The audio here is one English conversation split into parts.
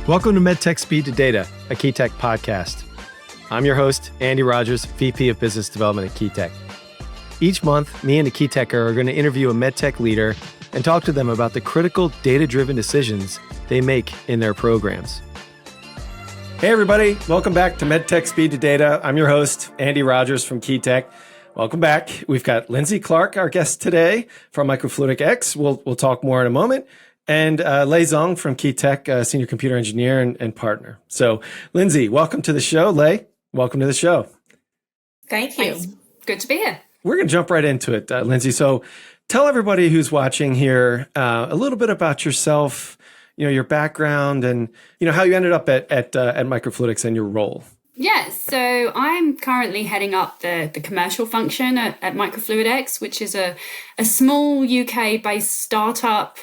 Welcome to MedTech Speed to Data, a KeyTech podcast. I'm your host, Andy Rogers, VP of Business Development at KeyTech. Each month, me and a KeyTecher are going to interview a MedTech leader and talk to them about the critical data-driven decisions they make in their programs. Hey everybody, welcome back to MedTech Speed to Data. I'm your host, Andy Rogers from KeyTech. Welcome back. We've got Lindsey Clarke, our guest today from MicrofluidX. We'll talk more in a moment. And Zong from KeyTech, Senior Computer Engineer and partner. So Lindsey, welcome to the show. Lei, welcome to the show. Thank you. Thanks. Good to be here. We're going to jump right into it, Lindsey. So tell everybody who's watching here a little bit about yourself, your background, and how you ended up at MicrofluidX and your role. Yeah, so I'm currently heading up the commercial function at MicrofluidX, which is a small UK-based startup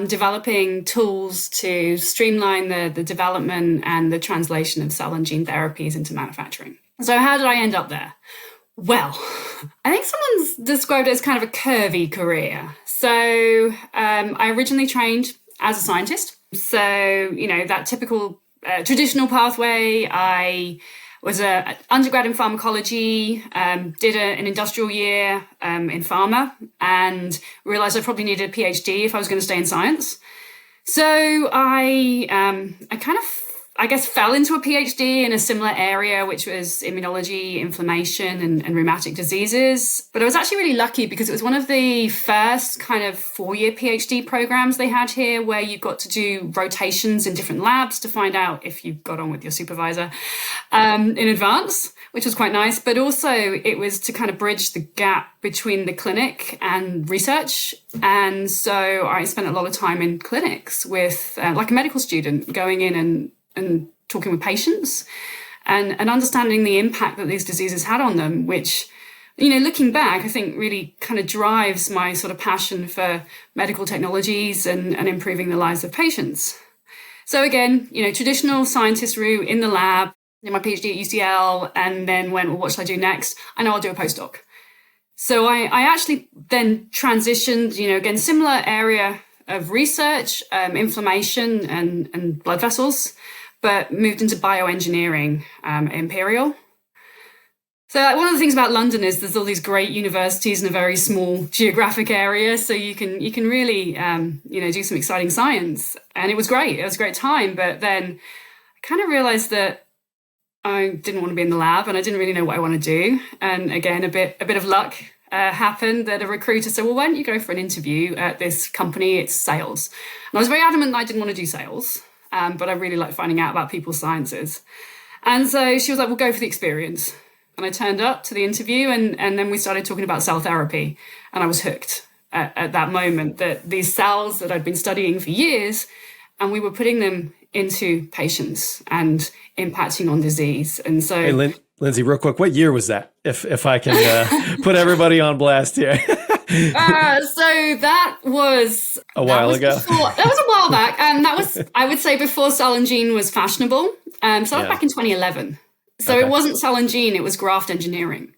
developing tools to streamline the development and the translation of cell and gene therapies into manufacturing. So how did I end up there? Well, I think someone's described it as kind of a curvy career. So I originally trained as a scientist. So, that typical traditional pathway. I was an undergrad in pharmacology, did an industrial year in pharma, and realized I probably needed a PhD if I was going to stay in science. So I kind of, fell into a PhD in a similar area, which was immunology, inflammation, and rheumatic diseases. But I was actually really lucky because it was one of the first kind of 4-year PhD programs they had here, where you got to do rotations in different labs to find out if you got on with your supervisor in advance, which was quite nice. But also it was to kind of bridge the gap between the clinic and research. And so I spent a lot of time in clinics with like a medical student, going in and talking with patients and understanding the impact that these diseases had on them, which, looking back, I think really kind of drives my sort of passion for medical technologies and improving the lives of patients. So again, traditional scientist route in the lab, did my PhD at UCL, and then went, well, what should I do next? I know I'll do a postdoc. So I actually then transitioned, again, similar area of research, inflammation and blood vessels, but moved into bioengineering at Imperial. So one of the things about London is there's all these great universities in a very small geographic area, so you can really do some exciting science, and it was great. It was a great time, but then I kind of realized that I didn't want to be in the lab, and I didn't really know what I want to do. And again, a bit of luck happened that a recruiter said, well, why don't you go for an interview at this company? It's sales. And I was very adamant that I didn't want to do sales. But I really like finding out about people's sciences. And so she was like, well, go for the experience. And I turned up to the interview, and then we started talking about cell therapy. And I was hooked at that moment, that these cells that I'd been studying for years, and we were putting them into patients and impacting on disease. And so... Hey, Lindsey, real quick, what year was that? If I can put everybody on blast here. So that was a while ago. That was a while back. And that was, I would say, before cell and gene was fashionable. So that was back in 2011. So okay. It wasn't cell and gene, it was graft engineering.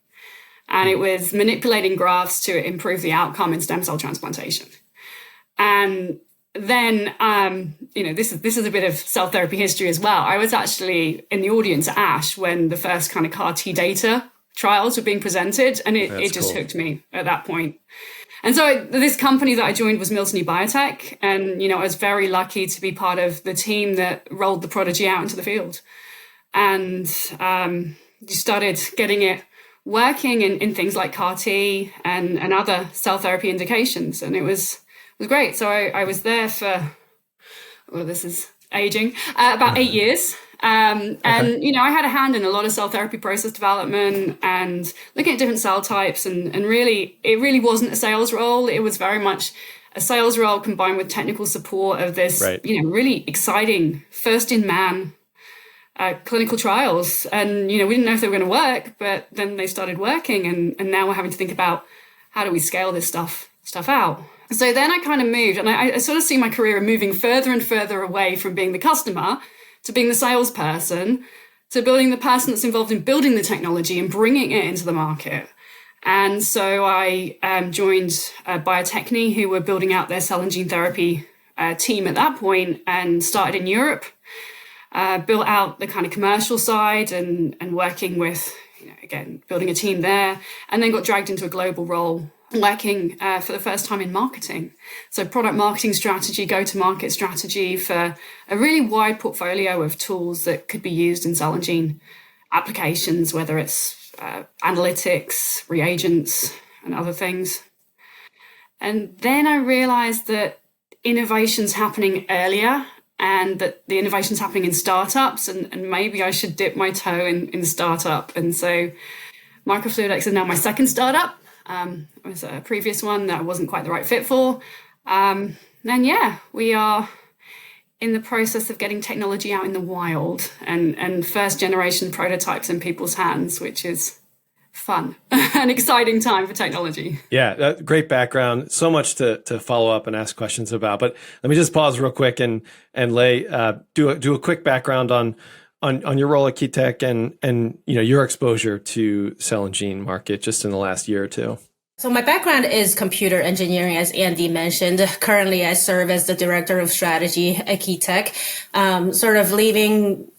And it was manipulating grafts to improve the outcome in stem cell transplantation. And then, this is a bit of cell therapy history as well. I was actually in the audience at ASH when the first kind of CAR T data trials were being presented, and it just hooked me at that point. And so this company that I joined was Milteney Biotech, and I was very lucky to be part of the team that rolled the Prodigy out into the field, and started getting it working in things like CAR T and other cell therapy indications, and it was great. So I was there for, well, this is aging, about 8 years. And I had a hand in a lot of cell therapy process development and looking at different cell types. And really, it really wasn't a sales role. It was very much a sales role combined with technical support of this, really exciting first-in-man clinical trials. And, we didn't know if they were going to work, but then they started working. And now we're having to think about how do we scale this stuff out. So then I kind of moved, and I sort of see my career moving further and further away from being the customer to being the salesperson, to building the person that's involved in building the technology and bringing it into the market. And so I joined Biotechne, who were building out their cell and gene therapy team at that point and started in Europe, built out the kind of commercial side and working with, again, building a team there, and then got dragged into a global role working for the first time in marketing. So product marketing strategy, go-to-market strategy for a really wide portfolio of tools that could be used in cell and gene applications, whether it's analytics, reagents, and other things. And then I realized that innovation's happening earlier and that the innovation's happening in startups, and maybe I should dip my toe in startup. And so MicrofluidX is now my second startup. It was a previous one that I wasn't quite the right fit for. And we are in the process of getting technology out in the wild and first generation prototypes in people's hands, which is fun. An exciting time for technology. Yeah, great background. So much to follow up and ask questions about. But let me just pause real quick and lay do a quick background on your role at KeyTech and your exposure to cell and gene market just in the last year or two. So my background is computer engineering, as Andy mentioned. Currently, I serve as the director of strategy at KeyTech, sort of leaving,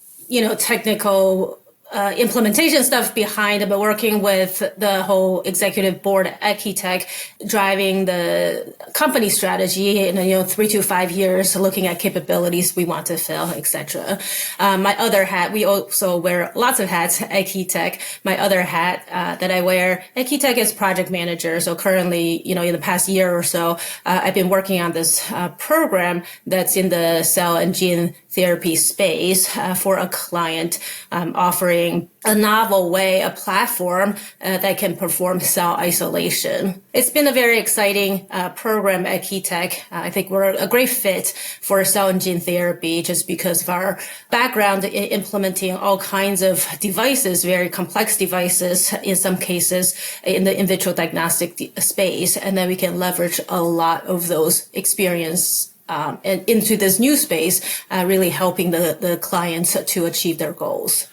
technical implementation stuff behind, but working with the whole executive board at KeyTech, driving the company strategy in 3 to 5 years, looking at capabilities we want to fill, etc. My other hat, we also wear lots of hats at KeyTech. My other hat that I wear at KeyTech is project manager. So currently, in the past year or so, I've been working on this program that's in the cell and gene therapy space for a client, offering a novel way, a platform that can perform cell isolation. It's been a very exciting program at KeyTech. I think we're a great fit for cell and gene therapy just because of our background in implementing all kinds of devices, very complex devices, in some cases in the in vitro diagnostic space. And then we can leverage a lot of those experience and into this new space, really helping the clients to achieve their goals.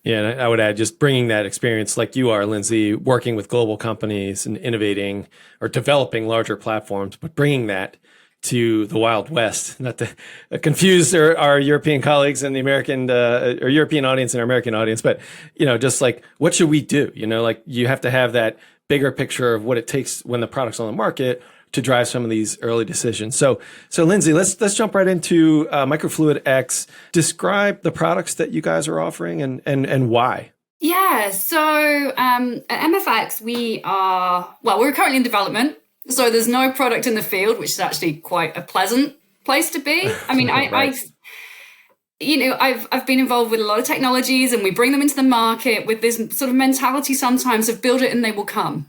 Yeah, and I would add just bringing that experience like you are, Lindsey, working with global companies and innovating or developing larger platforms, but bringing that to the Wild West, not to confuse our European colleagues and the American or European audience and our American audience, but, just like, what should we do? Like you have to have that bigger picture of what it takes when the product's on the market to drive some of these early decisions. So Lindsey, let's jump right into MicrofluidX. Describe the products that you guys are offering and why. Yeah, so at MFX, we're currently in development. So there's no product in the field, which is actually quite a pleasant place to be. I mean, right. I've been involved with a lot of technologies and we bring them into the market with this sort of mentality sometimes of build it and they will come.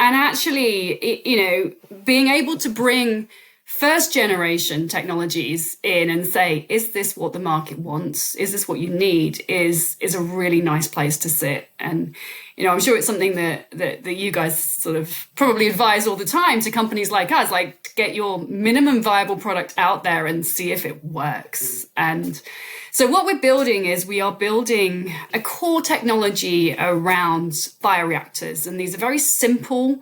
And actually, being able to bring first generation technologies in and say, is this what the market wants? Is this what you need? Is a really nice place to sit. And, I'm sure it's something that you guys sort of probably advise all the time to companies like us, like get your minimum viable product out there and see if it works. And so what we're building is we are building a core technology around bioreactors. And these are very simple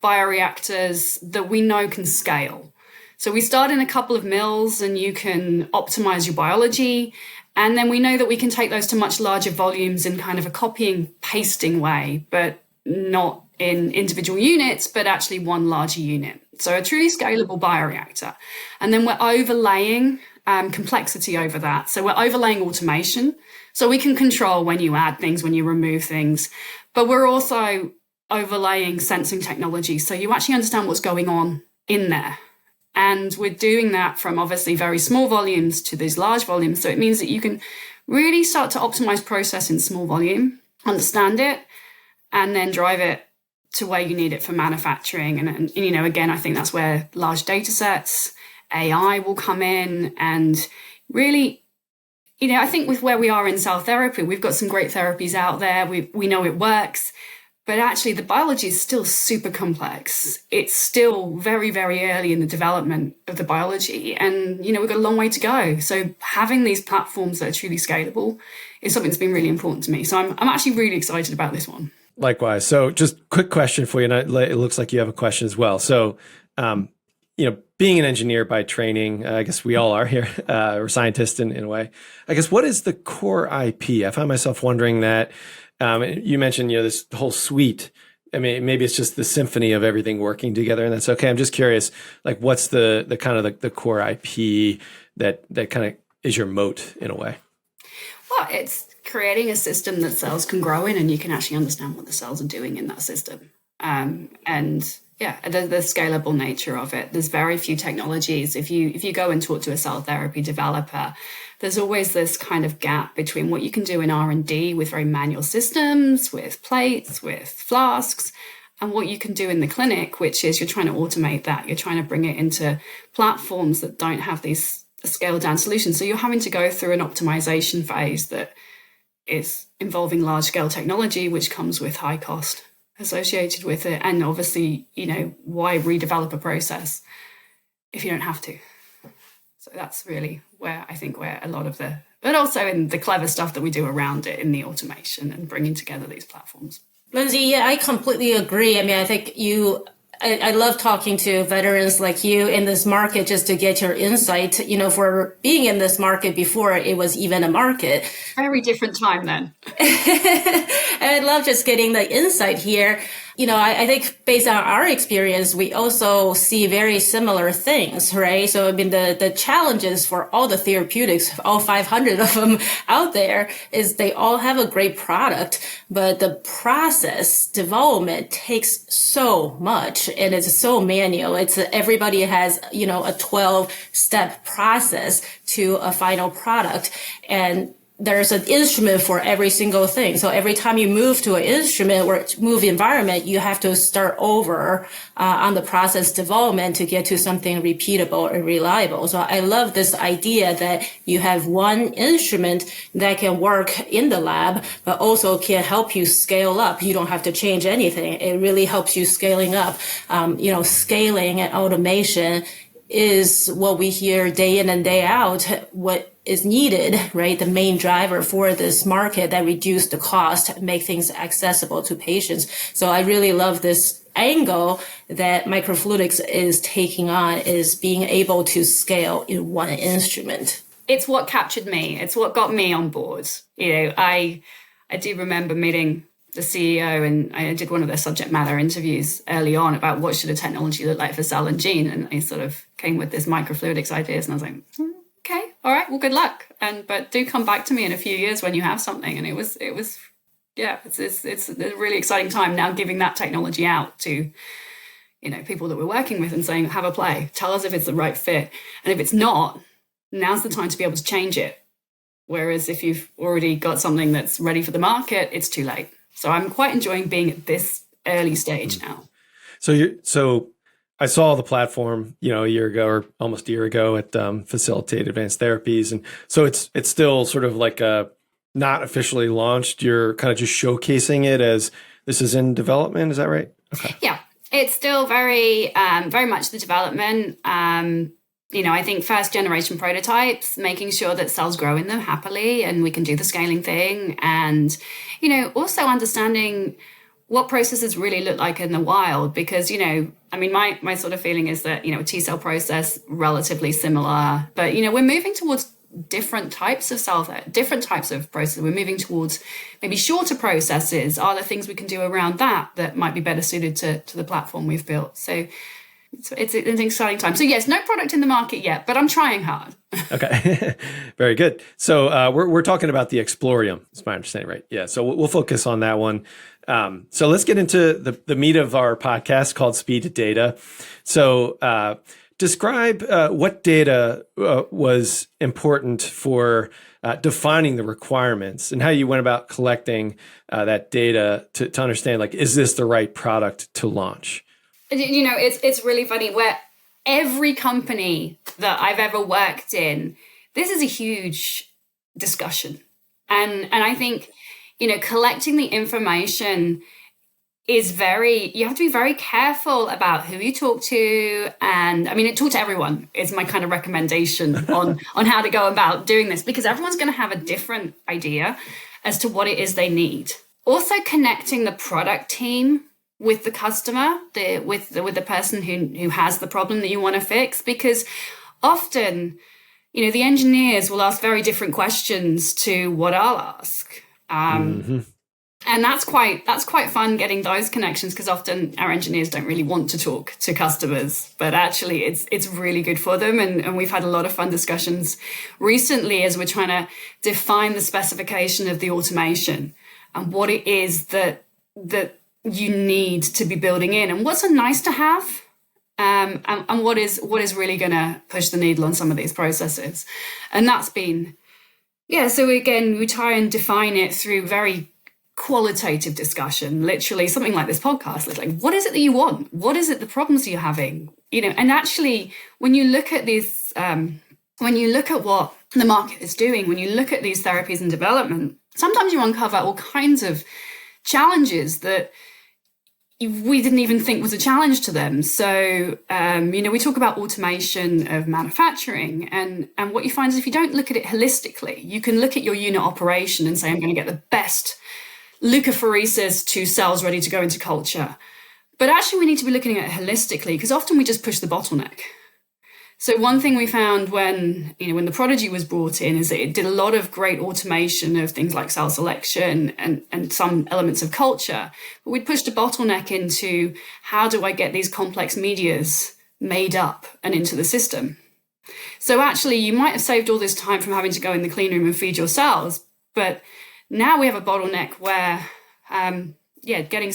bioreactors that we know can scale. So we start in a couple of mils and you can optimize your biology. And then we know that we can take those to much larger volumes in kind of a copying, pasting way, but not in individual units, but actually one larger unit. So a truly scalable bioreactor. And then we're overlaying complexity over that. So we're overlaying automation. So we can control when you add things, when you remove things, but we're also overlaying sensing technology. So you actually understand what's going on in there. And we're doing that from obviously very small volumes to these large volumes. So it means that you can really start to optimize process in small volume, understand it, and then drive it to where you need it for manufacturing. And again, I think that's where large data sets, AI will come in. And really, I think with where we are in cell therapy, we've got some great therapies out there. We know it works. But actually, the biology is still super complex. It's still very, very early in the development of the biology. And, we've got a long way to go. So having these platforms that are truly scalable is something that's been really important to me. So I'm actually really excited about this one. Likewise. So just quick question for you. And it looks like you have a question as well. So, being an engineer by training, I guess we all are here, or scientists in a way. I guess, what is the core IP? I find myself wondering that. You mentioned, this whole suite. I mean, maybe it's just the symphony of everything working together, and that's okay. I'm just curious, like, what's the kind of the core IP that kind of is your moat in a way? Well, it's creating a system that cells can grow in, and you can actually understand what the cells are doing in that system. And yeah, the scalable nature of it. There's very few technologies. If you go and talk to a cell therapy developer, there's always this kind of gap between what you can do in R&D with very manual systems, with plates, with flasks, and what you can do in the clinic, which is you're trying to automate that. You're trying to bring it into platforms that don't have these scaled down solutions. So you're having to go through an optimization phase that is involving large scale technology, which comes with high cost associated with it. And obviously, why redevelop a process if you don't have to? So that's really where a lot of but also in the clever stuff that we do around it in the automation and bringing together these platforms. Lindsey, yeah, I completely agree. I mean, I think I love talking to veterans like you in this market just to get your insight, for being in this market before it was even a market. Very different time then. And I love just getting the insight here. I think based on our experience, we also see very similar things, right? So, I mean, the challenges for all the therapeutics, all 500 of them out there, is they all have a great product, but the process development takes so much and it's so manual. Everybody has, a 12-step process to a final product. And there's an instrument for every single thing. So every time you move to an instrument or move environment, you have to start over on the process development to get to something repeatable and reliable. So I love this idea that you have one instrument that can work in the lab, but also can help you scale up. You don't have to change anything. It really helps you scaling up. Scaling and automation is what we hear day in and day out, what is needed, right? The main driver for this market that reduce the cost, make things accessible to patients. So I really love this angle that MicroFluidX is taking on, is being able to scale in one instrument. It's what captured me. It's what got me on board. I do remember meeting the CEO, and I did one of their subject matter interviews early on about what should a technology look like for cell and gene, and I sort of came with this microfluidics ideas, and I was like, okay, all right, well, good luck, but do come back to me in a few years when you have something. And it's a really exciting time now, giving that technology out to people that we're working with and saying, have a play, tell us if it's the right fit, and if it's not, now's the time to be able to change it. Whereas if you've already got something that's ready for the market, it's too late. So I'm quite enjoying being at this early stage now. So I saw the platform, a year ago or almost a year ago at Facilitate Advanced Therapies, and so it's still sort of like not officially launched. You're kind of just showcasing it as this is in development. Is that right? Okay. Yeah, it's still very much the development. I think first generation prototypes, making sure that cells grow in them happily and we can do the scaling thing. And, also understanding what processes really look like in the wild, because, my sort of feeling is that, T cell process, relatively similar, but, we're moving towards different types of different types of processes. We're moving towards maybe shorter processes. Are there things we can do around that might be better suited to the platform we've built? So it's an exciting time. So yes, no product in the market yet, but I'm trying hard. Okay, very good. So we're talking about the Explorium. Is my understanding right? Yeah. So we'll focus on that one. So let's get into the meat of our podcast called Speed to Data. So describe what data was important for defining the requirements and how you went about collecting that data to understand, like, is this the right product to launch? It's really funny where every company that I've ever worked in, this is a huge discussion. And I think, collecting the information is you have to be very careful about who you talk to. And talk to everyone is my kind of recommendation on how to go about doing this, because everyone's going to have a different idea as to what it is they need. Also connecting the product team with the customer, with the person who has the problem that you want to fix, because often, the engineers will ask very different questions to what I'll ask. And that's quite fun getting those connections, because often our engineers don't really want to talk to customers, but actually it's really good for them. And we've had a lot of fun discussions recently as we're trying to define the specification of the automation and what it is that you need to be building in, and what's a nice to have, and what is really going to push the needle on some of these processes. And that's been, so again, we try and define it through very qualitative discussion, literally something like this podcast. It's like, what is it that you want? What is it, the problems you're having? And actually, when you look at these, when you look at what the market is doing, when you look at these therapies in development, sometimes you uncover all kinds of challenges that we didn't even think was a challenge to them. So, we talk about automation of manufacturing, and what you find is if you don't look at it holistically, you can look at your unit operation and say, I'm going to get the best leukapheresis to cells ready to go into culture. But actually, we need to be looking at it holistically, because often we just push the bottleneck. So one thing we found when the Prodigy was brought in is that it did a lot of great automation of things like cell selection and some elements of culture. But we'd pushed a bottleneck into, how do I get these complex medias made up and into the system? So actually, you might have saved all this time from having to go in the clean room and feed your cells, but now we have a bottleneck where, getting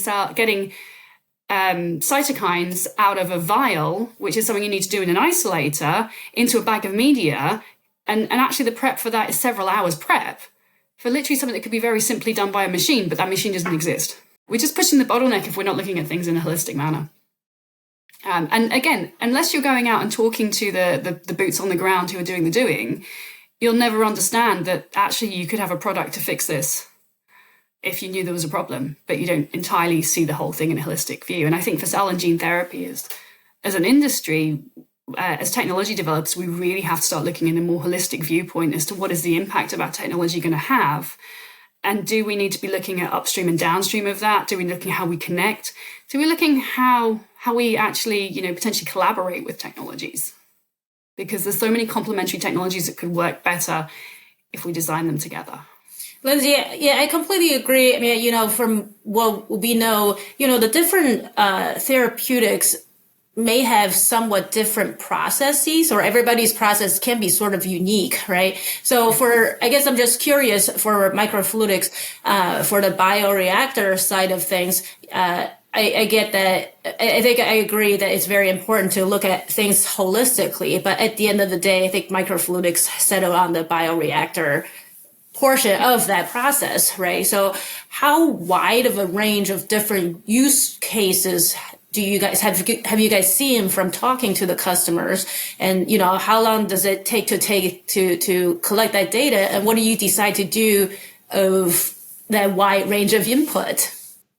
cytokines out of a vial, which is something you need to do in an isolator, into a bag of media, and actually the prep for that is several hours prep for literally something that could be very simply done by a machine, but that machine doesn't exist. We're just pushing the bottleneck if we're not looking at things in a holistic manner. And again, unless you're going out and talking to the boots on the ground who are doing the doing, you'll never understand that actually you could have a product to fix this if you knew there was a problem, but you don't entirely see the whole thing in a holistic view. And I think for cell and gene therapy, as an industry, as technology develops, we really have to start looking in a more holistic viewpoint as to what is the impact of our technology going to have. And do we need to be looking at upstream and downstream of that? Do we looking at how we connect? Do we looking how we actually, potentially collaborate with technologies? Because there's so many complementary technologies that could work better if we design them together. Lindsey, yeah, I completely agree. I mean, from what we know, the different therapeutics may have somewhat different processes, or everybody's process can be sort of unique, right? So I guess I'm just curious for microfluidics, for the bioreactor side of things, I get that. I think I agree that it's very important to look at things holistically, but at the end of the day, I think microfluidics settle on the bioreactor portion of that process, right? So how wide of a range of different use cases do you guys have you guys seen from talking to the customers? And how long does it take to collect that data, and what do you decide to do of that wide range of input?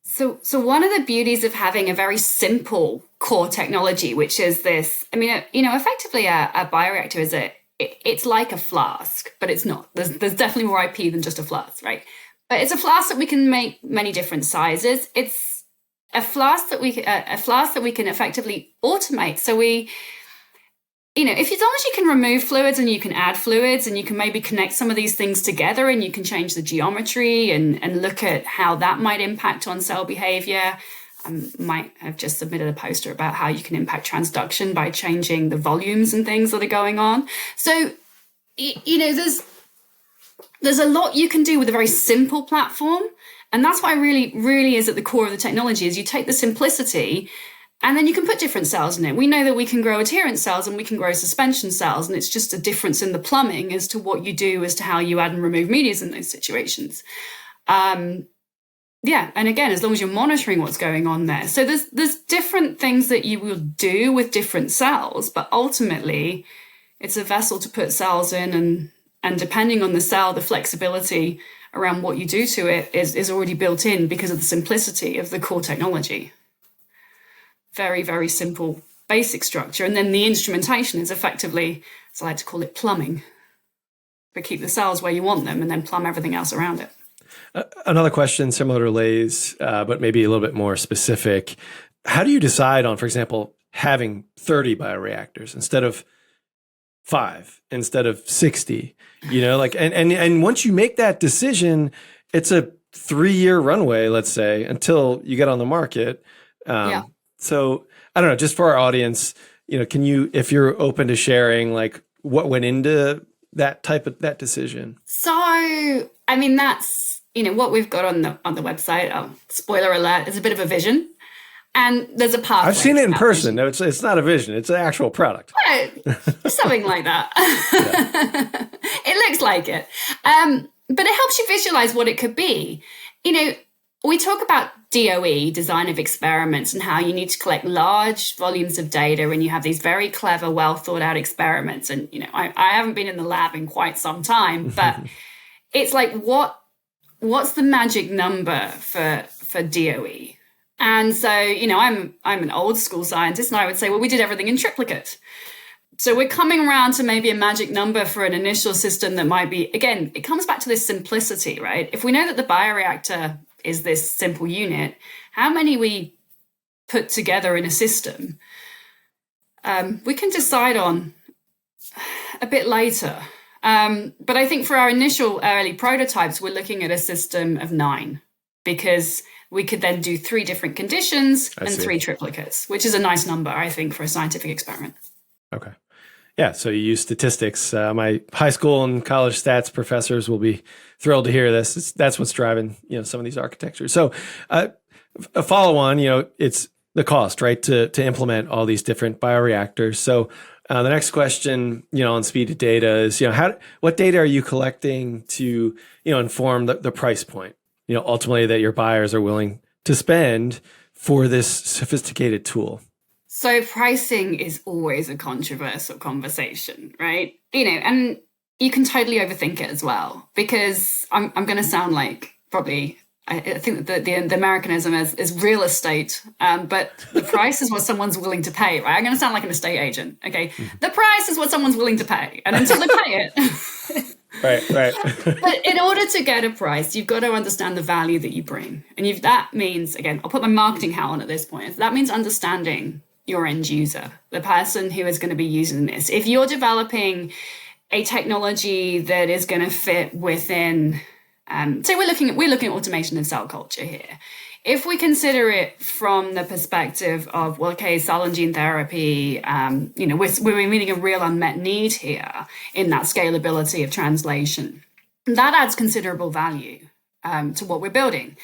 So one of the beauties of having a very simple core technology, which is this, effectively a bioreactor is it's like a flask, but it's not. There's definitely more IP than just a flask, right? But it's a flask that we can make many different sizes. It's a flask that we can effectively automate. So we, if as long as you can remove fluids and you can add fluids and you can maybe connect some of these things together and you can change the geometry and look at how that might impact on cell behavior. I might have just submitted a poster about how you can impact transduction by changing the volumes and things that are going on. So, there's a lot you can do with a very simple platform. And that's why really, really is at the core of the technology is you take the simplicity and then you can put different cells in it. We know that we can grow adherent cells and we can grow suspension cells. And it's just a difference in the plumbing as to what you do as to how you add and remove medias in those situations. And again, as long as you're monitoring what's going on there. So there's different things that you will do with different cells, but ultimately it's a vessel to put cells in, and depending on the cell, the flexibility around what you do to it is already built in because of the simplicity of the core technology. Very, very simple basic structure. And then the instrumentation is effectively, as I like to call it, plumbing. But keep the cells where you want them and then plumb everything else around it. Another question similar to Lay's, but maybe a little bit more specific. How do you decide on, for example, having 30 bioreactors instead of 5, instead of 60? And once you make that decision, it's a 3-year runway, let's say, until you get on the market. So I don't know, just for our audience, can you, if you're open to sharing, like what went into that decision? So, I mean, that's, what we've got on the website. Oh, spoiler alert, is a bit of a vision. And there's a pathway. I've seen it in person. No, it's not a vision. It's an actual product. Right. Something like that. It looks like it. But it helps you visualize what it could be. We talk about DOE, design of experiments, and how you need to collect large volumes of data, and you have these very clever, well thought out experiments. And, I haven't been in the lab in quite some time, but it's like, what's the magic number for DOE? And so, I'm an old school scientist, and I would say, well, we did everything in triplicate. So we're coming around to maybe a magic number for an initial system that might be, again, it comes back to this simplicity, right? If we know that the bioreactor is this simple unit, how many we put together in a system, we can decide on a bit later. But I think for our initial early prototypes, we're looking at a system of 9, because we could then do 3 different conditions and 3 triplicates, which is a nice number, I think, for a scientific experiment. Okay. Yeah. So you use statistics. My high school and college stats professors will be thrilled to hear this. That's what's driving, some of these architectures. So a follow on, it's the cost, right, to implement all these different bioreactors. So the next question, on speed to data is, what data are you collecting to, inform the price point, ultimately that your buyers are willing to spend for this sophisticated tool? So pricing is always a controversial conversation, right? And you can totally overthink it as well, because I'm going to sound like probably, I think that the Americanism is real estate, but the price is what someone's willing to pay, right? I'm going to sound like an estate agent, okay? The price is what someone's willing to pay, and until they pay it. Right. But in order to get a price, you've got to understand the value that you bring. And that means, again, I'll put my marketing hat on at this point. That means understanding your end user, the person who is going to be using this. If you're developing a technology that is going to fit within, say we're looking at automation and cell culture here. If we consider it from the perspective of, well, okay, cell and gene therapy, we're meeting a real unmet need here in that scalability of translation. That adds considerable value to what we're building.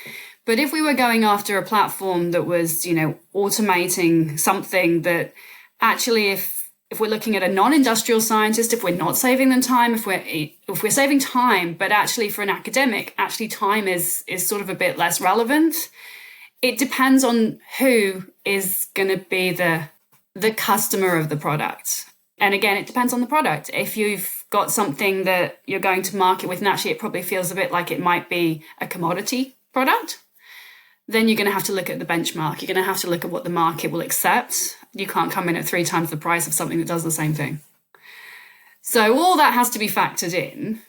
But if we were going after a platform that was, automating something that actually, if we're looking at a non-industrial scientist, if we're not saving them time, if we're saving time, but actually for an academic, actually time is sort of a bit less relevant. It depends on who is going to be the customer of the product. And again, it depends on the product. If you've got something that you're going to market with, and actually it probably feels a bit like it might be a commodity product, then you're going to have to look at the benchmark. You're going to have to look at what the market will accept. You can't come in at 3 times the price of something that does the same thing. So all that has to be factored in,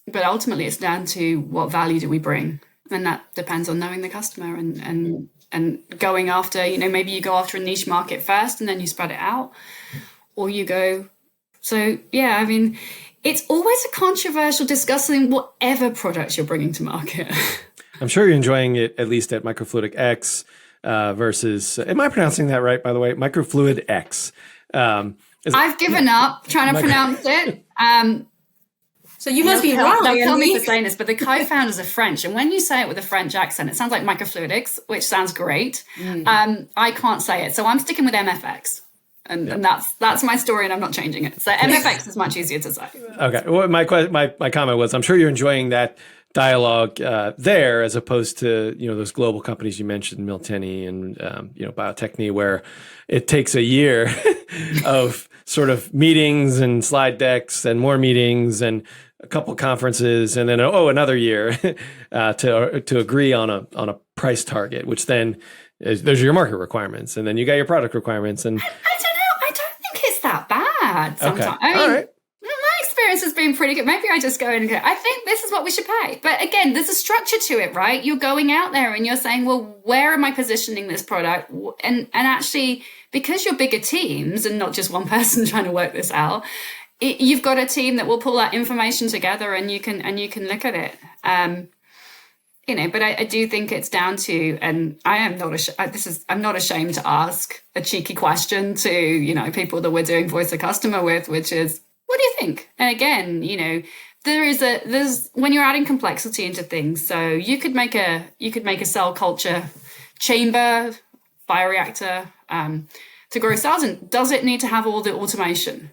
but ultimately it's down to what value do we bring? And that depends on knowing the customer and going after, maybe you go after a niche market first and then you spread it out, or you go. So yeah, I mean, it's always a controversial discussing whatever product you're bringing to market. I'm sure you're enjoying it, at least at MicrofluidX versus, am I pronouncing that right, by the way? MicrofluidX. I've given up trying to pronounce it. So you must be wrong. They'll tell me for saying this, but the co-founders are French. And when you say it with a French accent, it sounds like MicroFluidX, which sounds great. I can't say it. So I'm sticking with MFX. And that's my story, and I'm not changing it. So MFX is much easier to say. Okay. Well, my comment was, I'm sure you're enjoying that dialogue there, as opposed to those global companies you mentioned, Miltenny and Biotechne, where it takes a year of sort of meetings and slide decks and more meetings and a couple conferences, and then another year to agree on a price target, which then those are your market requirements, and then you got your product requirements. And I don't know. I don't think it's that bad sometimes. Okay. All right. My experience has been pretty good. Maybe I just go in and go, I think this is what we should pay. But again, there's a structure to it, right? You're going out there and you're saying, well, where am I positioning this product? And actually, because you're bigger teams and not just one person trying to work this out, you've got a team that will pull that information together and you can look at it. But I do think it's down to, and I'm not ashamed to ask a cheeky question to, people that we're doing voice of customer with, which is, what do you think? And again, there's when you're adding complexity into things. So you could make a cell culture chamber, bioreactor, to grow cells. And does it need to have all the automation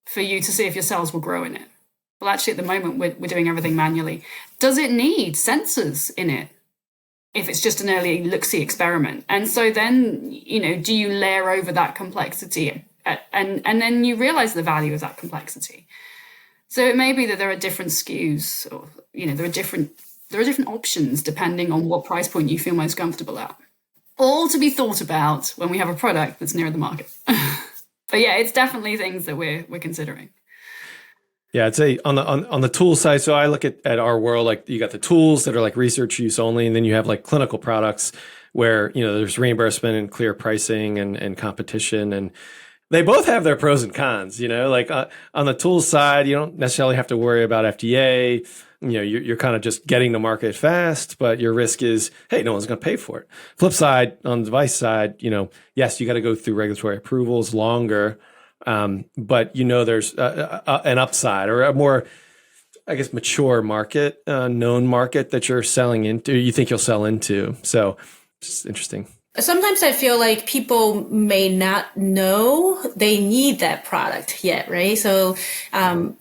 for you to see if your cells will grow in it? Well, actually, at the moment, we're doing everything manually. Does it need sensors in it if it's just an early look-see experiment? And so then, do you layer over that complexity? And then you realize the value of that complexity. So it may be that there are different SKUs, or, there are different options depending on what price point you feel most comfortable at. All to be thought about when we have a product that's nearer the market. But yeah, it's definitely things that we're considering. Yeah, I'd say on the tool side, so I look at our world, like you got the tools that are like research use only, and then you have like clinical products where, there's reimbursement and clear pricing and competition, and they both have their pros and cons, like on the tools side, you don't necessarily have to worry about FDA. You're kind of just getting to market fast, but your risk is, hey, no one's going to pay for it. Flip side, on the device side, yes, you got to go through regulatory approvals longer. But there's an upside or a more, I guess, mature market, known market that you're selling into, you think you'll sell into. So it's interesting. Sometimes I feel like people may not know they need that product yet, right? So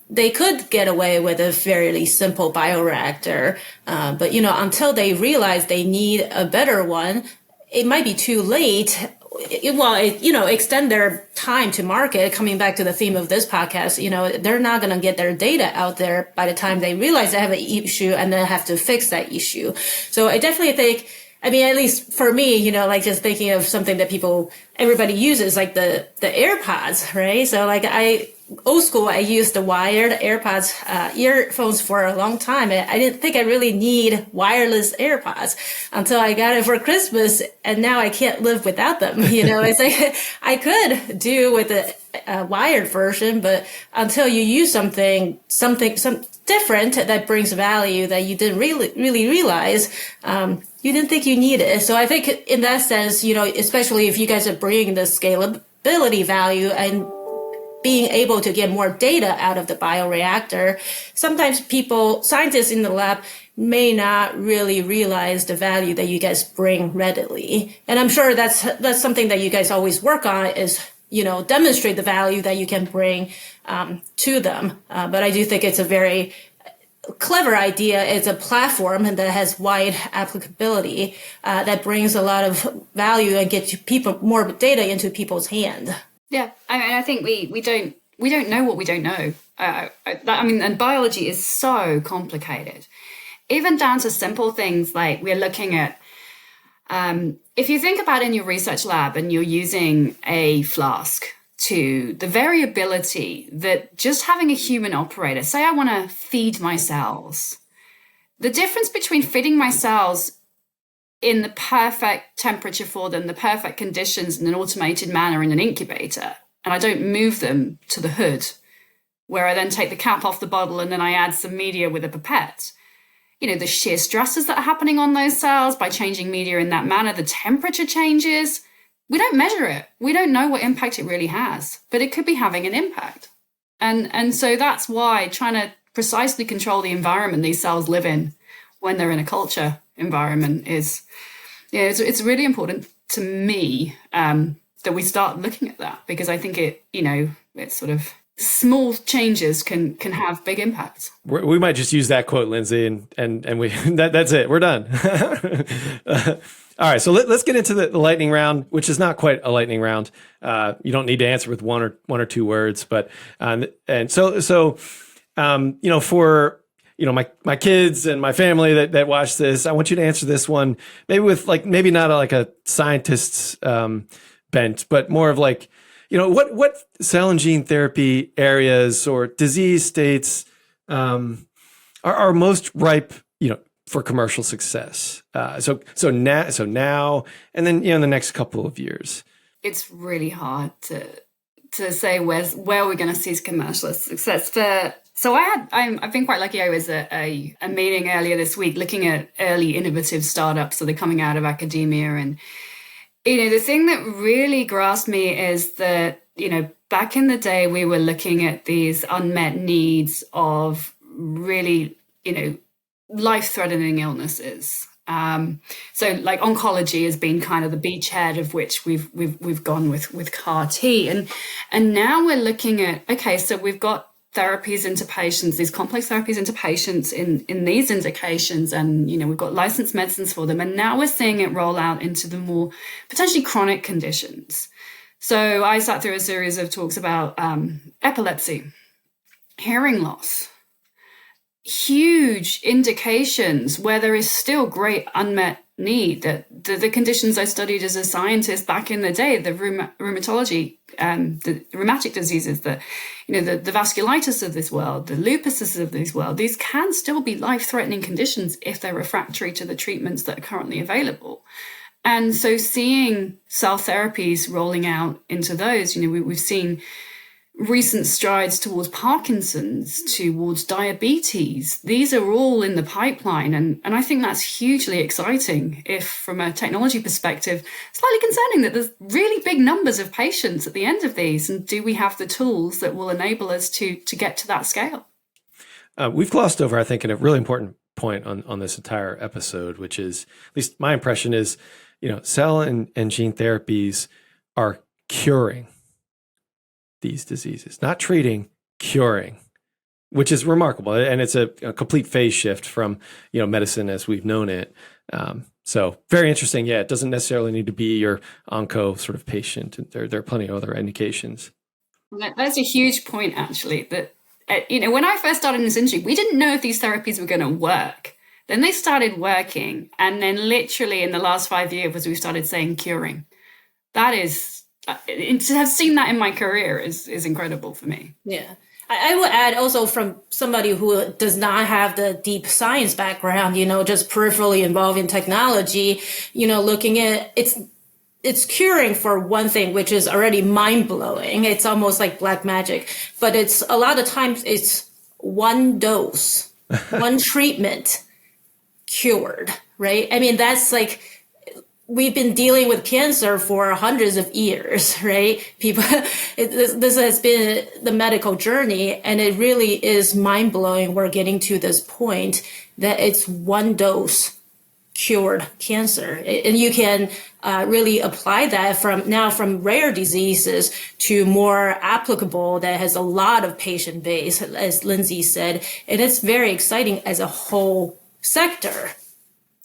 they could get away with a fairly simple bioreactor, but until they realize they need a better one, it might be too late. Extend their time to market. Coming back to the theme of this podcast, they're not going to get their data out there by the time they realize they have an issue and then have to fix that issue. So I definitely think, at least for me, just thinking of something that everybody uses, like the AirPods, right? So old school, I used the wired AirPods, earphones for a long time. I didn't think I really need wireless AirPods until I got it for Christmas, and now I can't live without them. It's like I could do with a wired version, but until you use something different that brings value that you didn't really realize, you didn't think you needed it. So I think in that sense, especially if you guys are bringing the scalability value and being able to get more data out of the bioreactor, sometimes scientists in the lab may not really realize the value that you guys bring readily. And I'm sure that's something that you guys always work on is, demonstrate the value that you can bring to them. But I do think it's a very clever idea. It's a platform that has wide applicability that brings a lot of value and gets more data into people's hands. Yeah, I think we don't know what we don't know. And biology is so complicated, even down to simple things like we're looking at. If you think about in your research lab and you're using a flask, to the variability that just having a human operator, say I want to feed my cells, the difference between feeding my cells in the perfect temperature for them, the perfect conditions in an automated manner in an incubator, and I don't move them to the hood, where I then take the cap off the bottle and then I add some media with a pipette. The shear stresses that are happening on those cells by changing media in that manner, the temperature changes. We don't measure it. We don't know what impact it really has, but it could be having an impact. And so that's why trying to precisely control the environment these cells live in when they're in a culture environment is, it's really important to me that we start looking at that, because I think it's sort of small changes can have big impacts. We might just use that quote, Lindsey, and we that's it. We're done. All right, so let's get into the lightning round, which is not quite a lightning round. You don't need to answer with one or two words, but for my kids and my family that watch this, I want you to answer this one maybe with maybe not like a scientist's bent, but more of what cell and gene therapy areas or disease states are most ripe, for commercial success? So now, and then in the next couple of years. It's really hard to say where we're going to see commercial success. So I've been quite lucky. I was at a meeting earlier this week looking at early innovative startups that are coming out of academia, and the thing that really grasped me is that back in the day we were looking at these unmet needs of really life-threatening illnesses. So like oncology has been kind of the beachhead of which we've gone with CAR T, and now we're looking at, okay, so we've got therapies into patients, these complex therapies into patients in these indications, and we've got licensed medicines for them, and now we're seeing it roll out into the more potentially chronic conditions. So I sat through a series of talks about epilepsy, hearing loss, huge indications where there is still great unmet need. That the conditions I studied as a scientist back in the day, the rheumatology, the rheumatic diseases, the vasculitis of this world, the lupuses of this world, these can still be life-threatening conditions if they're refractory to the treatments that are currently available. And so seeing cell therapies rolling out into those, we've seen recent strides towards Parkinson's, towards diabetes. These are all in the pipeline. And I think that's hugely exciting. If from a technology perspective, slightly concerning that there's really big numbers of patients at the end of these. And do we have the tools that will enable us to get to that scale? We've glossed over, I think, in a really important point on this entire episode, which is, at least my impression is, cell and gene therapies are curing these diseases, not treating, curing, which is remarkable. And it's a complete phase shift from, medicine as we've known it. So very interesting. Yeah, it doesn't necessarily need to be your onco sort of patient. There are plenty of other indications. That's a huge point, actually, that, when I first started in this industry, we didn't know if these therapies were going to work. Then they started working. And then literally in the last 5 years, we started saying curing. That is, to have seen that in my career is incredible for me. Yeah. I would add also from somebody who does not have the deep science background, just peripherally involved in technology, looking at it's curing for one thing, which is already mind blowing. It's almost like black magic, but it's a lot of times it's one dose, one treatment cured, right? I mean, that's like, we've been dealing with cancer for hundreds of years, right? This has been the medical journey, and it really is mind blowing. We're getting to this point that it's one dose cured cancer, and you can really apply that from rare diseases to more applicable that has a lot of patient base, as Lindsey said, and it's very exciting as a whole sector.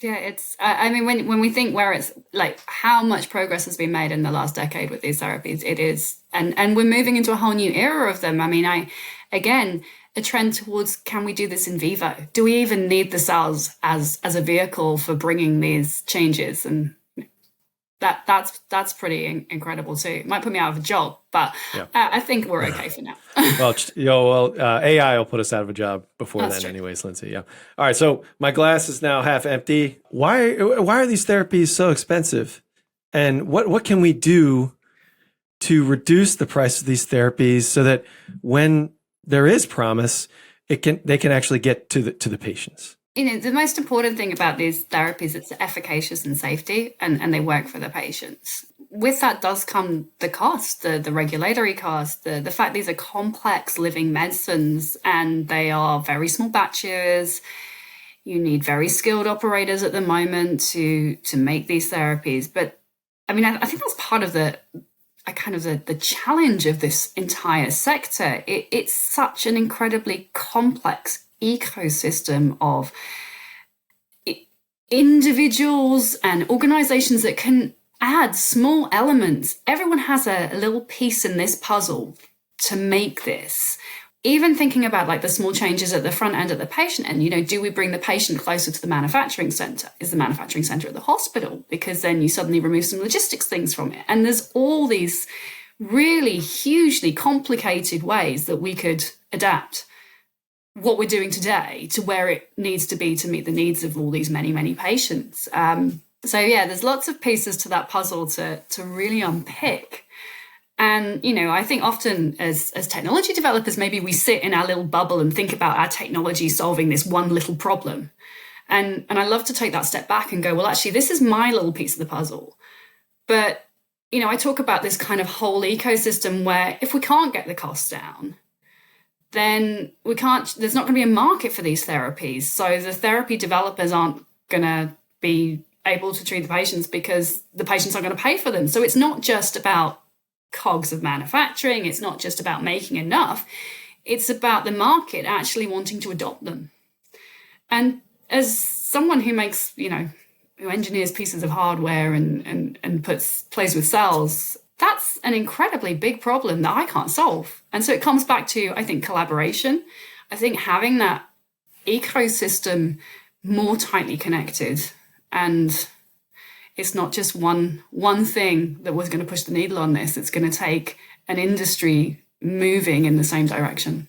Yeah, it's, when we think where it's like how much progress has been made in the last decade with these therapies, it is, and we're moving into a whole new era of them. A trend towards, can we do this in vivo? Do we even need the cells as a vehicle for bringing these changes? And that's pretty incredible too. It might put me out of a job, but yeah. I think we're okay for now. AI will put us out of a job before that's then true. Anyways, Lindsey. Yeah. All right. So my glass is now half empty. Why are these therapies so expensive? And what can we do to reduce the price of these therapies so that when there is promise, they can actually get to the patients? The most important thing about these therapies, it's efficacious and safety, and they work for the patients. With that does come the cost, the regulatory cost, the fact these are complex living medicines and they are very small batches. You need very skilled operators at the moment to make these therapies. But I think that's part of the challenge of this entire sector. It's such an incredibly complex ecosystem of individuals and organizations that can add small elements. Everyone has a little piece in this puzzle to make this. Even thinking about like the small changes at the front end at the patient end, do we bring the patient closer to the manufacturing center? Is the manufacturing center at the hospital? Because then you suddenly remove some logistics things from it. And there's all these really hugely complicated ways that we could adapt what we're doing today to where it needs to be to meet the needs of all these many, many patients. So yeah, there's lots of pieces to that puzzle to really unpick. And, I think often as technology developers, maybe we sit in our little bubble and think about our technology solving this one little problem. And I love to take that step back and go, well, actually, this is my little piece of the puzzle. But, I talk about this kind of whole ecosystem where if we can't get the costs down, then there's not going to be a market for these therapies. So the therapy developers aren't going to be able to treat the patients because the patients aren't going to pay for them. So it's not just about cogs of manufacturing. It's not just about making enough. It's about the market actually wanting to adopt them. And as someone who makes, who engineers pieces of hardware and plays with cells, that's an incredibly big problem that I can't solve. And so it comes back to, I think, collaboration. I think having that ecosystem more tightly connected, and it's not just one thing that was going to push the needle on this. It's going to take an industry moving in the same direction.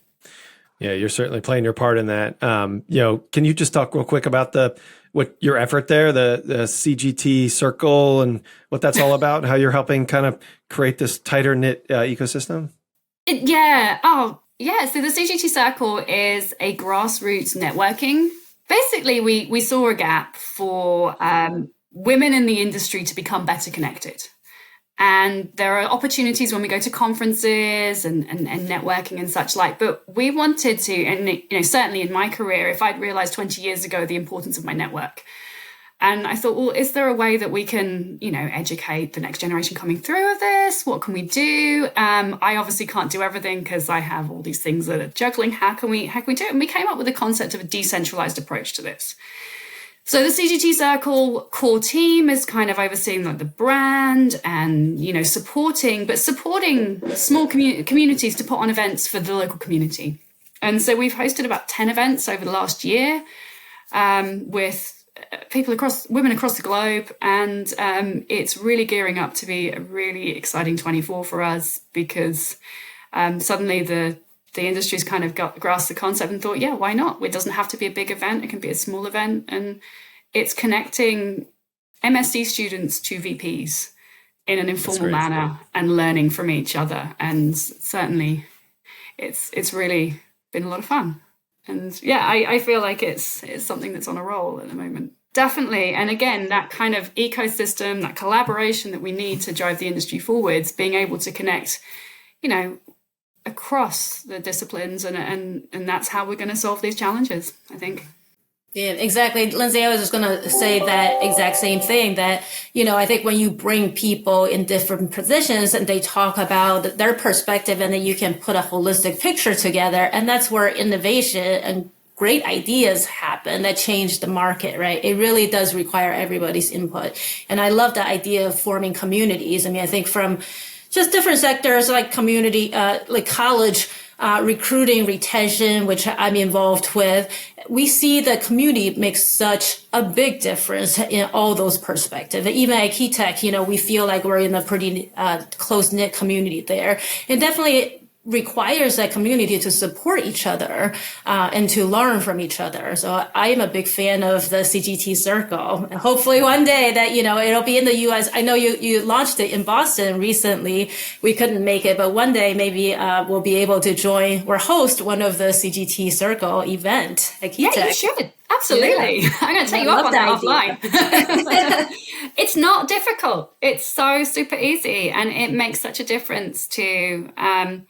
Yeah, you're certainly playing your part in that. Can you just talk real quick about what your effort there, the CGT circle, and what that's all about, and how you're helping kind of create this tighter knit ecosystem? So the CGT circle is a grassroots networking. Basically, we saw a gap for women in the industry to become better connected. And there are opportunities when we go to conferences and networking and such like, but we wanted to, and certainly in my career, if I'd realized 20 years ago the importance of my network, and I thought, well, is there a way that we can, educate the next generation coming through of this? What can we do? I obviously can't do everything because I have all these things that are juggling. How can we do it? And we came up with the concept of a decentralized approach to this. So the CGT Circle core team is kind of overseeing the brand and, supporting small communities to put on events for the local community. And so we've hosted about 10 events over the last year with women across the globe. And it's really gearing up to be a really exciting 24 for us because suddenly the industry's kind of grasped the concept and thought, yeah, why not? It doesn't have to be a big event. It can be a small event. And it's connecting MSc students to VPs in an informal manner and learning from each other. And certainly it's really been a lot of fun. And yeah, I feel like it's something that's on a roll at the moment. Definitely. And again, that kind of ecosystem, that collaboration that we need to drive the industry forwards, being able to connect, across the disciplines, and that's how we're going to solve these challenges, I think. Yeah, exactly. Lindsey, I was just going to say that exact same thing that, I think when you bring people in different positions and they talk about their perspective and then you can put a holistic picture together, and that's where innovation and great ideas happen that change the market, right? It really does require everybody's input. And I love the idea of forming communities. I think from just different sectors like community, like college, recruiting, retention, which I'm involved with, we see the community makes such a big difference in all those perspectives. Even at Key Tech, we feel like we're in a pretty close-knit community there. It definitely requires that community to support each other and to learn from each other. So I am a big fan of the CGT Circle. Hopefully one day that, it'll be in the US. I know you launched it in Boston recently. We couldn't make it, but one day maybe we'll be able to join or host one of the CGT Circle event at Key Tech. Yeah, you should. Absolutely. Yeah. I'm going to take you up on that offline. It's not difficult. It's so super easy. And it makes such a difference to my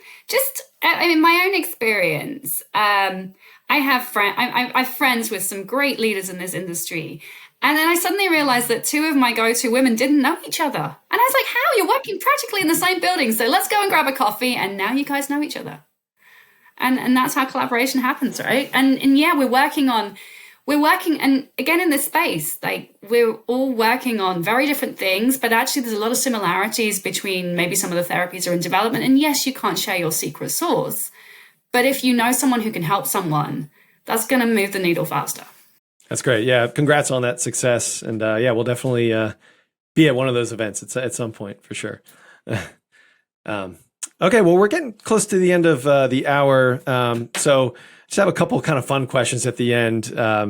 own experience. I have friends with some great leaders in this industry. And then I suddenly realized that two of my go-to women didn't know each other. And I was like, how? You're working practically in the same building. So let's go and grab a coffee. And now you guys know each other. And that's how collaboration happens, right? And yeah, we're working, and again, in this space, like we're all working on very different things, but actually there's a lot of similarities between maybe some of the therapies are in development. And yes, you can't share your secret sauce, but if you know someone who can help someone, that's going to move the needle faster. That's great. Yeah. Congrats on that success. And we'll definitely be at one of those events at some point for sure. Okay, well, we're getting close to the end of the hour. So just have a couple kind of fun questions at the end.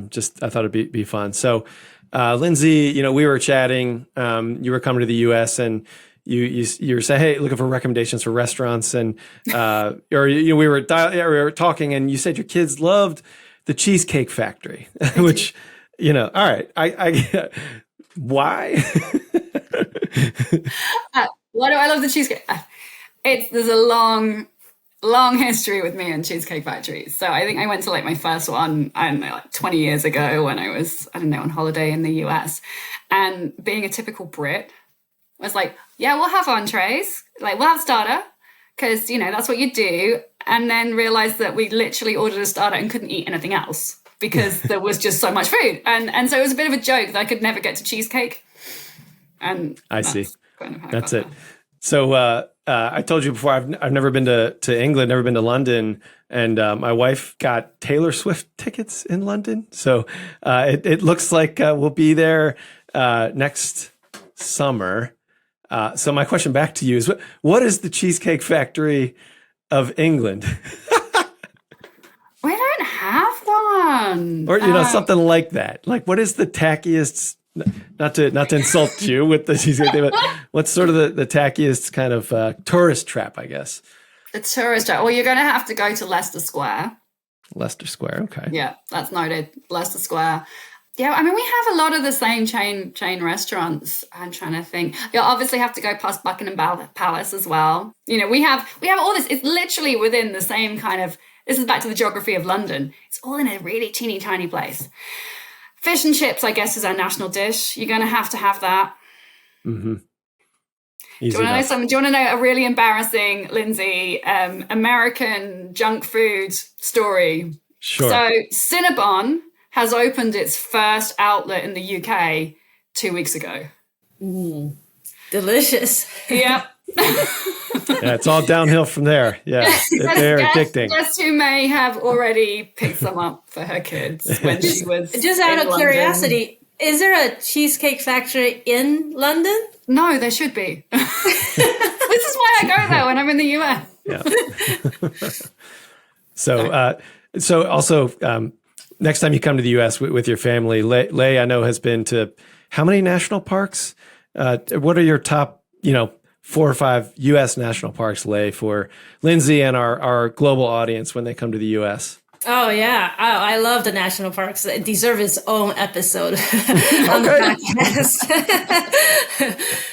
Just I thought it'd be fun. So Lindsey, we were chatting. You were coming to the U.S. and you were saying, hey, looking for recommendations for restaurants, and we were talking, and you said your kids loved the Cheesecake Factory, which all right, I why? Why do I love the cheesecake? There's a long history with me and Cheesecake Factory. So I think I went to like my first one, I don't know, like 20 years ago when I was, I don't know, on holiday in the US. And being a typical Brit, I was like, yeah, we'll have entrees. Like, we'll have starter, because, that's what you do. And then realized that we literally ordered a starter and couldn't eat anything else because there was just so much food. And so it was a bit of a joke that I could never get to cheesecake. And I see. Kind of that's it. So I told you before, I've never been to England, never been to London. And my wife got Taylor Swift tickets in London. So it looks like we'll be there next summer. So my question back to you is, what is the Cheesecake Factory of England? We don't have one. Or, something like that. Like, what is the tackiest, not to insult you with the cheesecake thing, but what's sort of the tackiest kind of tourist trap, I guess? The tourist trap. Well, you're going to have to go to Leicester Square. Leicester Square, okay. Yeah, that's noted. Leicester Square. Yeah, I mean, we have a lot of the same chain restaurants. I'm trying to think. You'll obviously have to go past Buckingham Palace as well. We have all this. It's literally within the same kind of, this is back to the geography of London. It's all in a really teeny tiny place. Fish and chips, I guess, is our national dish. You're going to have that. Mm-hmm. Do you want to know something? Do you want to know a really embarrassing, Lindsey, American junk food story? Sure. So Cinnabon has opened its first outlet in the UK 2 weeks ago. Delicious. Yep. Yeah, it's all downhill from there. Yeah, they're addicting. Guess who may have already picked some up for her kids when she was just out of curiosity, is there a Cheesecake Factory in London? No, there should be. This is why I go there when I'm in the US. Yeah. So also, next time you come to the U.S. with your family, Lei, I know, has been to how many national parks? What are your top, 4 or 5 U.S. national parks, Lei, for Lindsey and our global audience when they come to the U.S.? Oh, yeah. Oh, I love the national parks. It deserves its own episode on the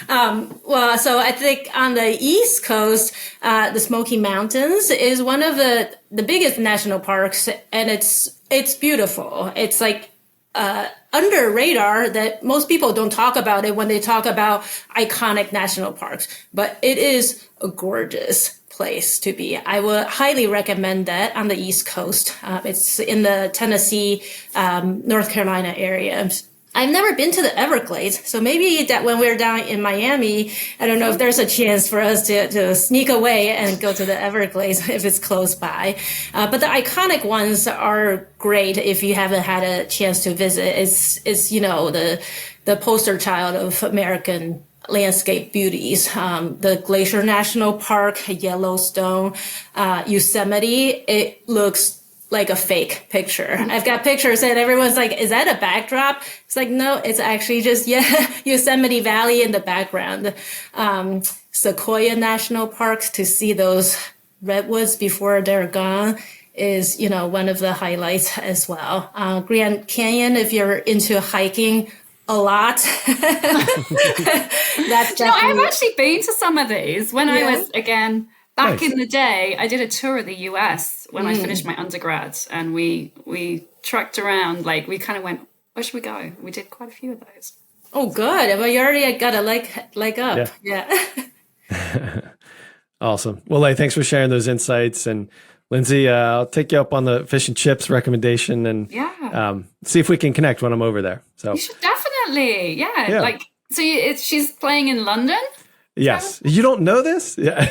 podcast. Well, so I think on the East Coast, the Smoky Mountains is one of the biggest national parks, and it's beautiful. It's like under radar that most people don't talk about it when they talk about iconic national parks, but it is a gorgeous place to be. I would highly recommend that on the East Coast. It's in the Tennessee, North Carolina area. I've never been to the Everglades, so maybe that when we're down in Miami, I don't know if there's a chance for us to sneak away and go to the Everglades if it's close by. But the iconic ones are great if you haven't had a chance to visit. It's the poster child of American landscape beauties. The Glacier National Park, Yellowstone, Yosemite, it looks like a fake picture. I've got pictures and everyone's like, is that a backdrop? It's like, no, it's actually just, Yosemite Valley in the background. Sequoia National Parks, to see those redwoods before they're gone is, one of the highlights as well. Grand Canyon, if you're into hiking a lot. That's I've actually been to some of these when I was, again, back in the day. I did a tour of the US when I finished my undergrad, and we trekked around. Like, we kind of went, where should we go? We did quite a few of those. Oh, good. Well, you already got a leg up. Yeah. Awesome. Well, Lei, thanks for sharing those insights. And Lindsey, I'll take you up on the fish and chips recommendation and see if we can connect when I'm over there. So you should definitely. Yeah. Like, so she's playing in London? Yes. You don't know this? Yeah.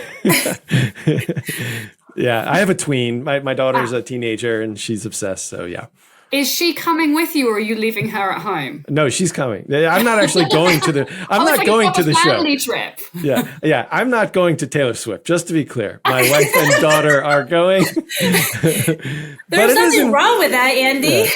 Yeah. I have a tween. My daughter's a teenager and she's obsessed. So yeah. Is she coming with you, or are you leaving her at home? No, she's coming. I'm not actually going to the. I'm not like going to the show. Family trip. Yeah. I'm not going to Taylor Swift. Just to be clear, my wife and daughter are going. There's nothing wrong with that, Andy.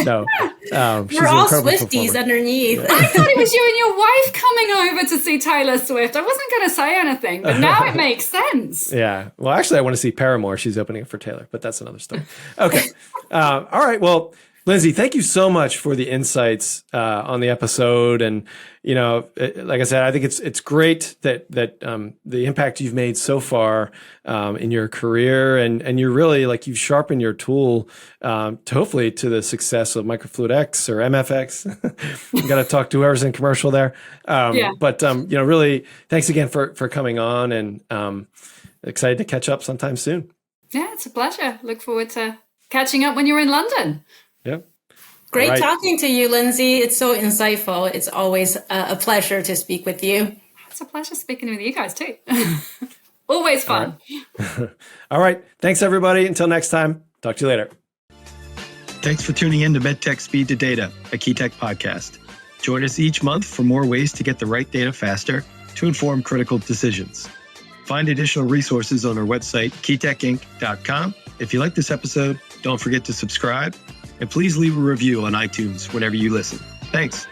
No. We're all Swifties underneath. I thought it was you and your wife coming over to see Taylor Swift. I wasn't going to say anything, but now it makes sense. Yeah. Well, actually, I want to see Paramore. She's opening it for Taylor, but that's another story. Okay. All right. Well, Lindsey, thank you so much for the insights on the episode. And, like I said, I think it's great that the impact you've made so far in your career, and you're really you've sharpened your tool to hopefully to the success of MicrofluidX or MFX. You got to talk to whoever's in commercial there. But really, thanks again for coming on, and excited to catch up sometime soon. Yeah, it's a pleasure. Look forward to catching up when you're in London. Yep. Great talking to you, Lindsey. It's so insightful. It's always a pleasure to speak with you. It's a pleasure speaking with you guys too. Always fun. All right. Thanks, everybody. Until next time. Talk to you later. Thanks for tuning in to MedTech Speed to Data, a KeyTech podcast. Join us each month for more ways to get the right data faster to inform critical decisions. Find additional resources on our website, keytechinc.com. If you like this episode, don't forget to subscribe, and please leave a review on iTunes whenever you listen. Thanks.